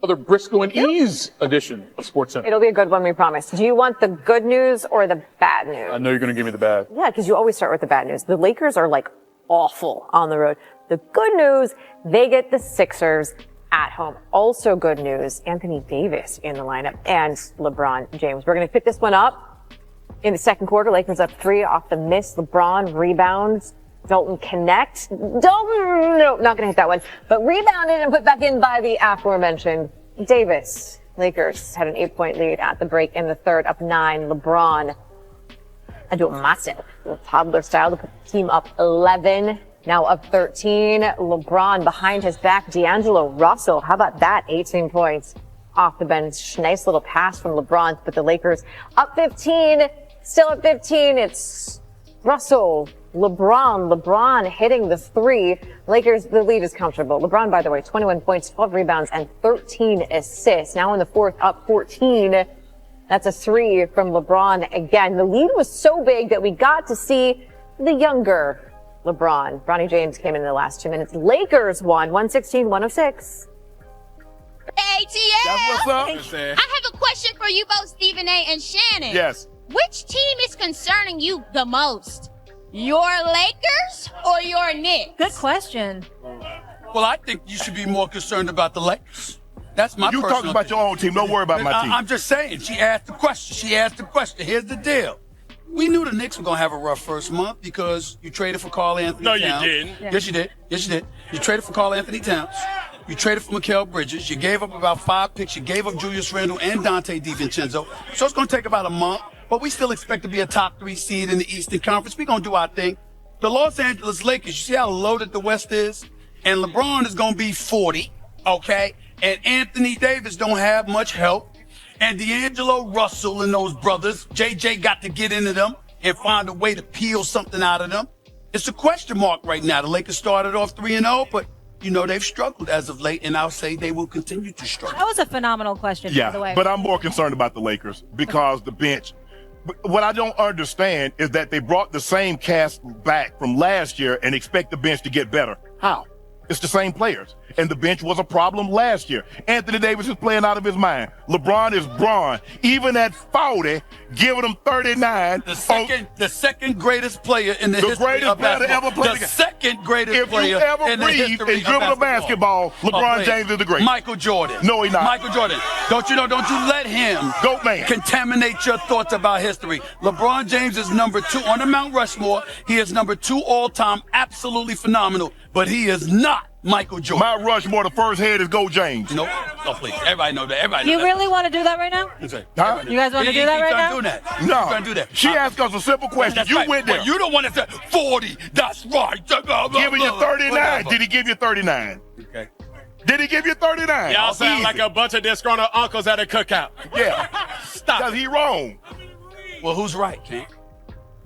Another Briscoe and Ease edition of SportsCenter. It'll be a good one, we promise. Do you want the good news or the bad news? I know you're going to give me the bad. Yeah, because you always start with the bad news. The Lakers are like awful on the road. The good news, they get the Sixers at home. Also good news, Anthony Davis in the lineup and LeBron James. We're going to pick this one up in the second quarter. Lakers up 3 off the miss. LeBron rebounds. Dalton connect. Dalton, no, not going to hit that one. But rebounded and put back in by the aforementioned Davis. Lakers had an 8-point lead at the break in the third, up 9. LeBron, I do it myself, toddler style, to put the team up 11. Now up 13. LeBron behind his back. D'Angelo Russell, how about that? 18 points off the bench. Nice little pass from LeBron, but the Lakers up 15. Still at 15. It's Russell. LeBron hitting the 3. Lakers, the lead is comfortable. LeBron, by the way, 21 points, 12 rebounds, and 13 assists. Now in the fourth, up 14. That's a 3 from LeBron again. The lead was so big that we got to see the younger LeBron. Bronny James came in the last 2 minutes. Lakers won 116-106. Hey, TL. That's what's up. I have a question for you both, Stephen A. and Shannon. Yes. Which team is concerning you the most? Your Lakers or your Knicks? Good question. Well, I think you should be more concerned about the Lakers. That's my You talking about your own team. Don't worry about my team. I'm just saying. She asked the question. Here's the deal. We knew the Knicks were going to have a rough first month because you traded for Karl Anthony Towns. No, you didn't. Yes, you did. Yes, you did. You traded for Karl Anthony Towns. You traded for Mikal Bridges. You gave up about 5 picks. You gave up Julius Randle and Dante DiVincenzo. So it's going to take about a month. But we still expect to be a top 3 seed in the Eastern Conference. We're going to do our thing. The Los Angeles Lakers, you see how loaded the West is? And LeBron is going to be 40, okay? And Anthony Davis don't have much help. And D'Angelo Russell and those brothers, JJ got to get into them and find a way to peel something out of them. It's a question mark right now. The Lakers started off 3-0, but, you know, they've struggled as of late, and I'll say they will continue to struggle. That was a phenomenal question, by the way. But I'm more concerned about the Lakers because the bench. What I don't understand is that they brought the same cast back from last year and expect the bench to get better. How? It's the same players. And the bench was a problem last year. Anthony Davis is playing out of his mind. LeBron is Bron. Even at 40, giving him 39. The second greatest player in the history of basketball. Ever play the second greatest player if you ever in the breathe history and dribble of the basketball, LeBron James is the greatest. Michael Jordan. No, he's not. Michael Jordan. Don't you let him Goat man. contaminate your thoughts about history. LeBron James is number 2 on the Mount Rushmore. He is number 2 all-time. Absolutely phenomenal. But he is not Michael Jordan. Mount Rushmore, the first head is Go James. No, please. Everybody know that. Everybody know You that. really want to do that right now? Huh? You guys want to do that right now? Doing that. No. Trying to do that. She asked us a simple question. That's You right. went there. Well, you don't want to say 40. That's right. Giving you 39. Whatever. Did he give you 39? Okay. Did he give you 39? Y'all sound like a bunch of disgruntled uncles at a cookout. Yeah. Stop. Because he wrong. Well, who's right, King?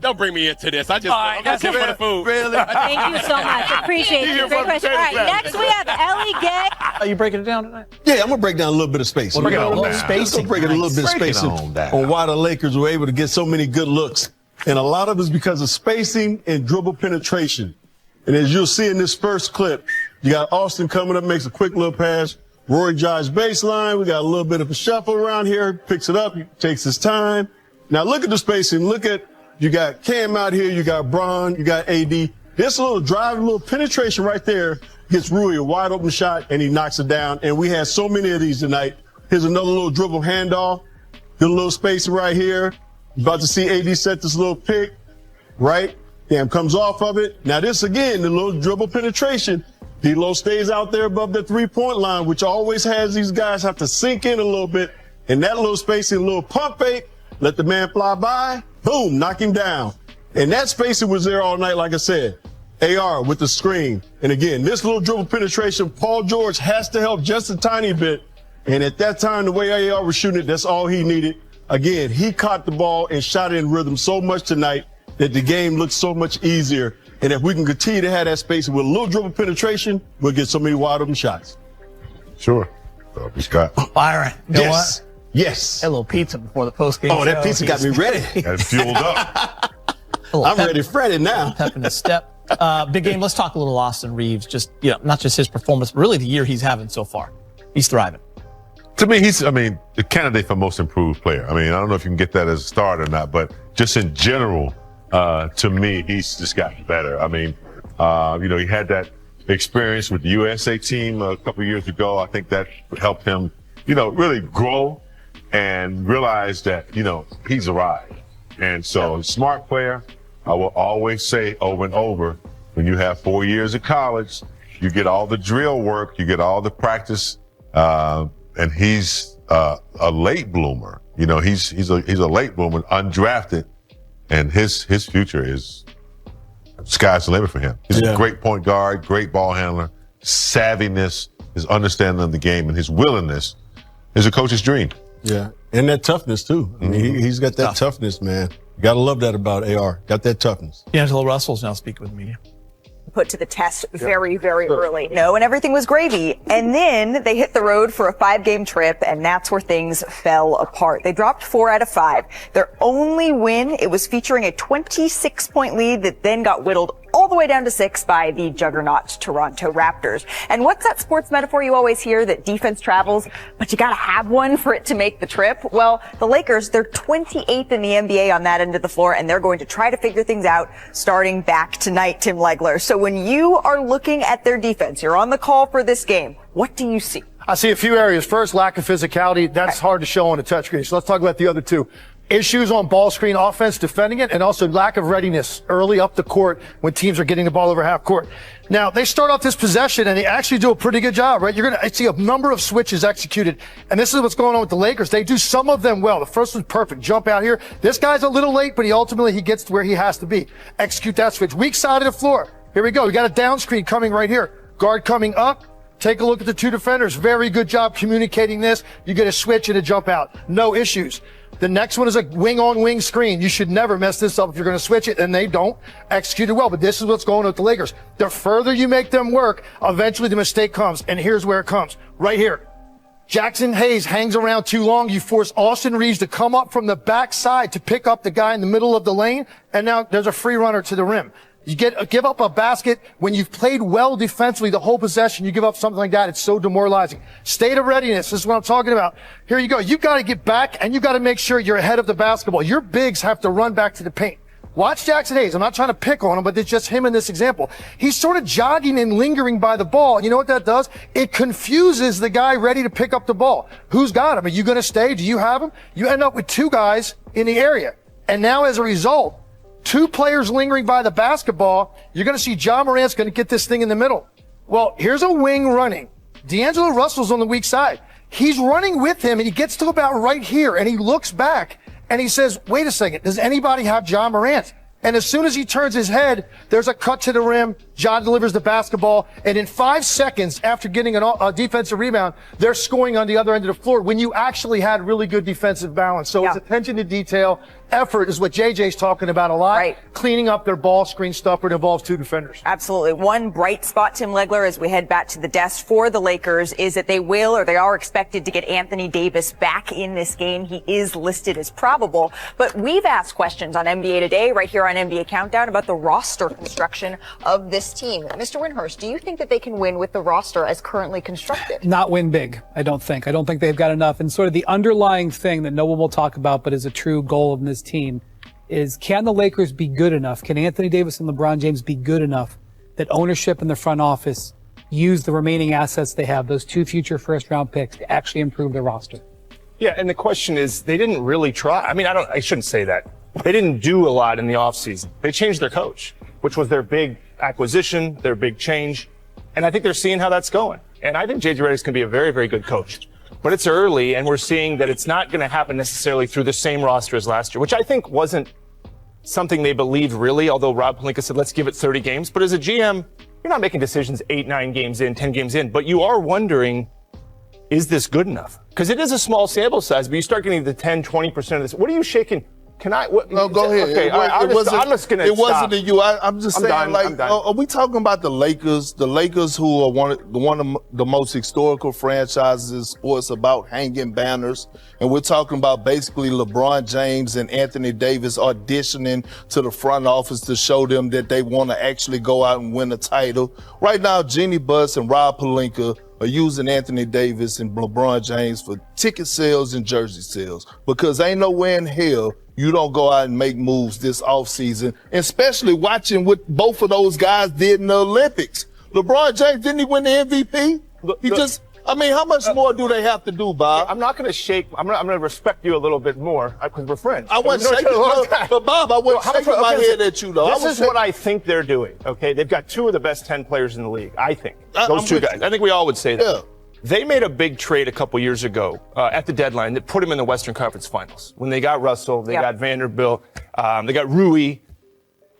Don't bring me into this. I'm That's here for the food. Really? Thank you so much. Appreciate Here you. for Great the question. All right, potato next we have Ellie Gay. Are you breaking it down tonight? Yeah, I'm gonna break down a little bit of spacing. Break it on down. Let's go break it a little bit of Break it spacing on down. on why the Lakers were able to get so many good looks. And a lot of it's because of spacing and dribble penetration. And as you'll see in this first clip, you got Austin coming up, makes a quick little pass. Roy drives baseline. We got a little bit of a shuffle around here. Picks it up. He takes his time. Now look at the spacing. Look at, you got Cam out here. You got Bron. You got AD. This little drive, little penetration right there gets Rui a wide open shot and he knocks it down. And we had so many of these tonight. Here's another little dribble handoff. Good little spacing right here. About to see AD set this little pick, right? Cam comes off of it. Now this again, the little dribble penetration. D'Lo stays out there above the 3-point line, which always has these guys have to sink in a little bit. And that little spacing, little pump fake, let the man fly by, boom, knock him down. And that spacing was there all night, like I said. AR with the screen. And again, this little dribble penetration, Paul George has to help just a tiny bit. And at that time, the way AR was shooting it, that's all he needed. Again, he caught the ball and shot it in rhythm so much tonight that the game looked so much easier. And if we can continue to have that space with a little dribble penetration, we'll get so many wide open shots. Sure. Scott. Byron, you know Yes. what? Yes. Had a little pizza before the post game. Oh, that pizza got me ready. Got fueled up. I'm ready for it now. Pep in the step. Big game. Let's talk a little Austin Reeves. Just, not just his performance, but really the year he's having so far. He's thriving. To me, he's the candidate for most improved player. I don't know if you can get that as a start or not, but just in general, to me, he's just gotten better. He had that experience with the USA team a couple of years ago. I think that helped him, really grow and realize that, he's arrived. And so, smart player, I will always say over and over, when you have 4 years of college, you get all the drill work, you get all the practice, and he's a late bloomer. He's a late bloomer, undrafted, and his future is sky's the limit for him. He's a great point guard, great ball handler, savviness, his understanding of the game, and his willingness is a coach's dream. Yeah, and that toughness too. He's got that toughness, man. You gotta love that about AR. Got that toughness. D'Angelo Russell's now speaking with the media. Put to the test very, very early. No, and everything was gravy. And then they hit the road for a 5-game trip, and that's where things fell apart. They dropped 4 out of 5. Their only win, it was featuring a 26-point lead that then got whittled all the way down to 6 by the juggernaut Toronto Raptors. And what's that sports metaphor you always hear, that defense travels, but you gotta have one for it to make the trip? Well, the Lakers, they're 28th in the NBA on that end of the floor, and they're going to try to figure things out starting back tonight, Tim Legler. So when you are looking at their defense, you're on the call for this game, what do you see? I see a few areas. First, lack of physicality. That's hard to show on a touchscreen. So let's talk about the other two. Issues on ball screen offense, defending it, and also lack of readiness early up the court when teams are getting the ball over half court. Now, they start off this possession, and they actually do a pretty good job, right? You're going to see a number of switches executed, and this is what's going on with the Lakers. They do some of them well. The first one's perfect. Jump out here. This guy's a little late, but he gets to where he has to be. Execute that switch. Weak side of the floor. Here we go. We got a down screen coming right here. Guard coming up. Take a look at the two defenders. Very good job communicating this. You get a switch and a jump out. No issues. The next one is a wing-on-wing screen. You should never mess this up if you're going to switch it, and they don't execute it well. But this is what's going on with the Lakers. The further you make them work, eventually the mistake comes, and here's where it comes. Right here. Jackson Hayes hangs around too long. You force Austin Reeves to come up from the backside to pick up the guy in the middle of the lane, and now there's a free runner to the rim. You give up a basket when you've played well defensively the whole possession. You give up something like that. It's so demoralizing. State of readiness. This is what I'm talking about. Here you go. You got to get back, and you got to make sure you're ahead of the basketball. Your bigs have to run back to the paint. Watch Jackson Hayes. I'm not trying to pick on him, but it's just him in this example. He's sort of jogging and lingering by the ball. You know what that does? It confuses the guy ready to pick up the ball. Who's got him? Are you going to stay? Do you have him? You end up with 2 guys in the area. And now as a result, 2 players lingering by the basketball, you're going to see Ja Morant's going to get this thing in the middle. Well, here's a wing running. D'Angelo Russell's on the weak side. He's running with him, and he gets to about right here, and he looks back, and he says, wait a second, does anybody have Ja Morant? And as soon as he turns his head, there's a cut to the rim. Ja delivers the basketball. And in 5 seconds after getting a defensive rebound, they're scoring on the other end of the floor when you actually had really good defensive balance. So it's attention to detail. Effort is what JJ's talking about a lot. Right. Cleaning up their ball screen stuff where it involves 2 defenders. Absolutely. One bright spot, Tim Legler, as we head back to the desk for the Lakers, is that they are expected to get Anthony Davis back in this game. He is listed as probable. But we've asked questions on NBA Today, right here on NBA Countdown, about the roster construction of this team. Mr. Windhurst, do you think that they can win with the roster as currently constructed? Not win big, I don't think. I don't think they've got enough. And sort of the underlying thing that no one will talk about, but is a true goal of this team, is can the Lakers be good enough? Can Anthony Davis and LeBron James be good enough that ownership in the front office use the remaining assets they have, those 2 future first-round picks, to actually improve their roster? Yeah, and the question is, they didn't really try. I mean, I shouldn't say that. They didn't do a lot in the offseason. They changed their coach, which was their big acquisition, their big change. And I think they're seeing how that's going. And I think JJ Redick's going to be a very, very good coach. But it's early, and we're seeing that it's not going to happen necessarily through the same roster as last year, which I think wasn't something they believed really, although Rob Pelinka said, let's give it 30 games. But as a GM, you're not making decisions 8, 9 games in, 10 games in, but you are wondering, is this good enough? Because it is a small sample size, but you start getting the 10, 20% of this. What are you shaking? Can I? No, go ahead. Okay, I'm just going to It wasn't to you. I'm just saying, are we talking about the Lakers? The Lakers, who are one of the most historical franchises in sports, about hanging banners. And we're talking about basically LeBron James and Anthony Davis auditioning to the front office to show them that they want to actually go out and win a title. Right now, Jeannie Buss and Rob Pelinka are using Anthony Davis and LeBron James for ticket sales and jersey sales, because ain't nowhere in hell you don't go out and make moves this offseason, and especially watching what both of those guys did in the Olympics. LeBron James, didn't he win the MVP? How much more do they have to do, Bob? I'm not going to shake. I'm going to respect you a little bit more because we're friends. I wasn't shaking, but Bob, I wasn't shaking my head at you, though. This is what I think they're doing, okay? They've got two of the best 10 players in the league, I think. Those two guys. I think we all would say that. Yeah. They made a big trade a couple years ago at the deadline that put them in the Western Conference Finals. When they got Russell, they got Vanderbilt, they got Rui.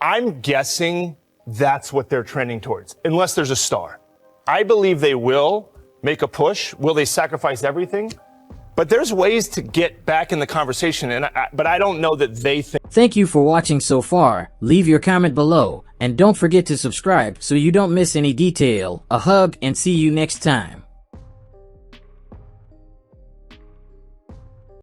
I'm guessing that's what they're trending towards, unless there's a star. I believe they will make a push. Will they sacrifice everything? But there's ways to get back in the conversation, but I don't know that they think. Thank you for watching so far. Leave your comment below, and don't forget to subscribe so you don't miss any detail. A hug, and see you next time.